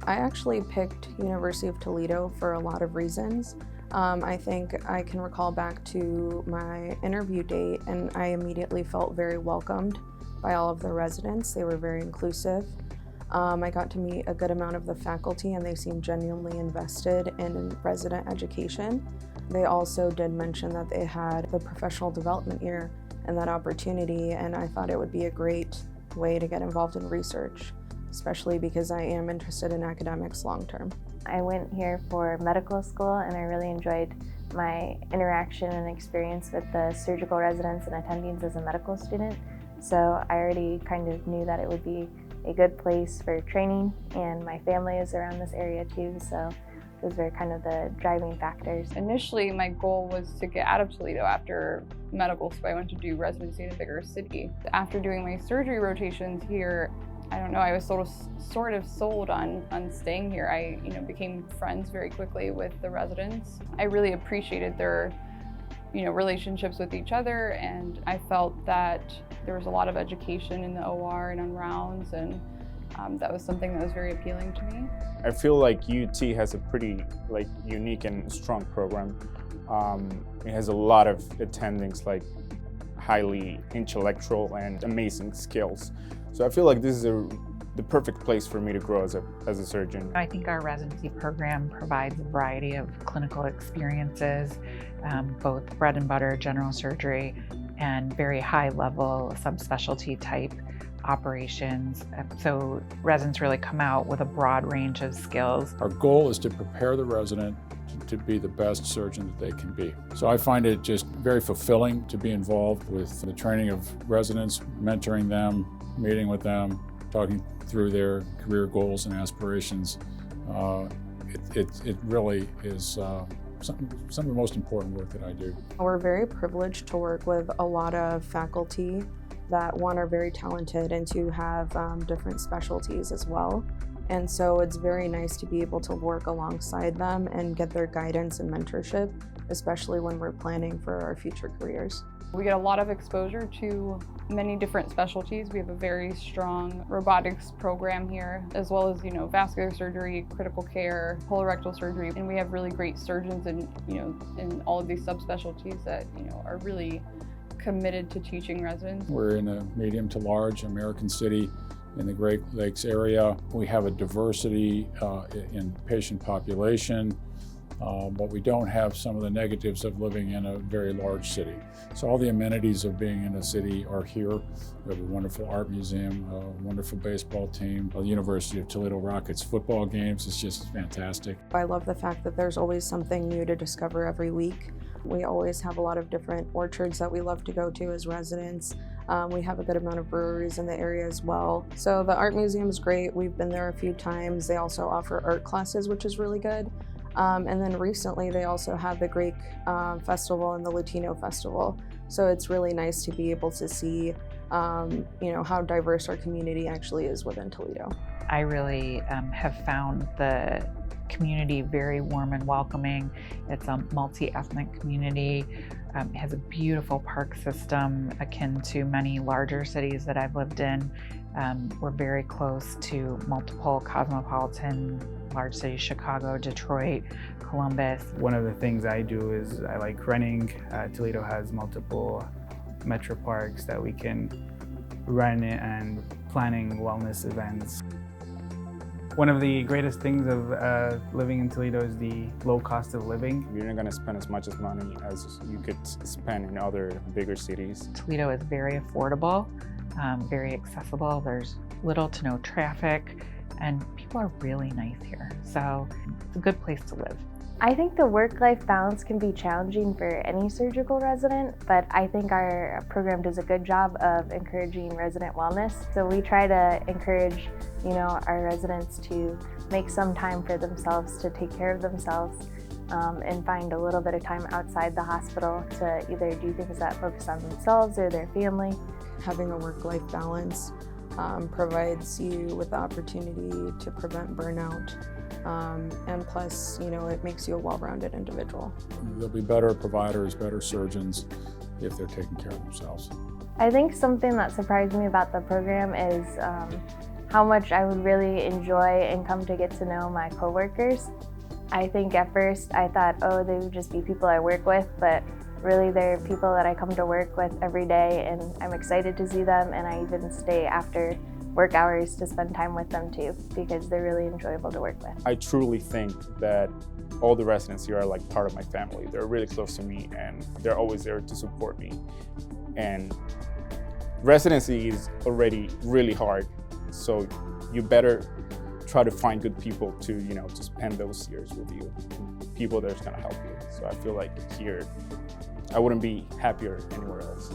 I actually picked University of Toledo for a lot of reasons. I think I can recall back to my interview date and I immediately felt very welcomed by all of the residents. They were very inclusive. I got to meet a good amount of the faculty and they seemed genuinely invested in resident education. They also did mention that they had the professional development year and that opportunity, and I thought it would be a great way to get involved in research, especially because I am interested in academics long term. I went here for medical school and I really enjoyed my interaction and experience with the surgical residents and attendings as a medical student. So I already kind of knew that it would be a good place for training, and my family is around this area too, so those were kind of the driving factors. Initially, my goal was to get out of Toledo after medical school. I went to do residency in a bigger city. After doing my surgery rotations here, I don't know, I was sort of sold on staying here. I became friends very quickly with the residents. I really appreciated their relationships with each other, and I felt that there was a lot of education in the OR and on rounds, and that was something that was very appealing to me. I feel like UT has a pretty unique and strong program. It has a lot of attendings, highly intellectual and amazing skills. So I feel like this is the perfect place for me to grow as a surgeon. I think our residency program provides a variety of clinical experiences, both bread and butter general surgery and very high level subspecialty type operations. So residents really come out with a broad range of skills. Our goal is to prepare the resident to be the best surgeon that they can be. So I find it just very fulfilling to be involved with the training of residents, mentoring them, meeting with them, talking through their career goals and aspirations. It really is some of the most important work that I do. We're very privileged to work with a lot of faculty that, one, are very talented and two, have different specialties as well. And so it's very nice to be able to work alongside them and get their guidance and mentorship, especially when we're planning for our future careers. We get a lot of exposure to many different specialties. We have a very strong robotics program here, as well as vascular surgery, critical care, colorectal surgery, and we have really great surgeons in all of these subspecialties that are really committed to teaching residents. We're in a medium to large American city in the Great Lakes area. We have a diversity in patient population, but we don't have some of the negatives of living in a very large city. So all the amenities of being in a city are here. We have a wonderful art museum, a wonderful baseball team, the University of Toledo Rockets football games. It's just fantastic. I love the fact that there's always something new to discover every week. We always have a lot of different orchards that we love to go to as residents. We have a good amount of breweries in the area as well. So the art museum is great. We've been there a few times. They also offer art classes, which is really good. And then recently they also have the Greek Festival and the Latino Festival. So it's really nice to be able to see how diverse our community actually is within Toledo. I really have found the community very warm and welcoming. It's a multi-ethnic community. It has a beautiful park system akin to many larger cities that I've lived in. We're very close to multiple cosmopolitan large cities: Chicago, Detroit, Columbus. One of the things I do is I like running. Toledo has multiple metro parks that we can run and planning wellness events. One of the greatest things of living in Toledo is the low cost of living. You're not going to spend as much money as you could spend in other bigger cities. Toledo is very affordable, very accessible. There's little to no traffic, and people are really nice here. So it's a good place to live. I think the work-life balance can be challenging for any surgical resident, but I think our program does a good job of encouraging resident wellness. So we try to encourage, our residents to make some time for themselves, to take care of themselves, and find a little bit of time outside the hospital to either do things that focus on themselves or their family. Having a work-life balance provides you with the opportunity to prevent burnout. And plus, it makes you a well-rounded individual. They'll be better providers, better surgeons if they're taking care of themselves. I think something that surprised me about the program is how much I would really enjoy and come to get to know my coworkers. I think at first I thought, oh, they would just be people I work with, but really they're people that I come to work with every day, and I'm excited to see them, and I even stay after work hours to spend time with them too, because they're really enjoyable to work with. I truly think that all the residents here are like part of my family. They're really close to me and they're always there to support me. And residency is already really hard, so you better try to find good people to, to spend those years with you, people that's gonna help you. So I feel like here, I wouldn't be happier anywhere else.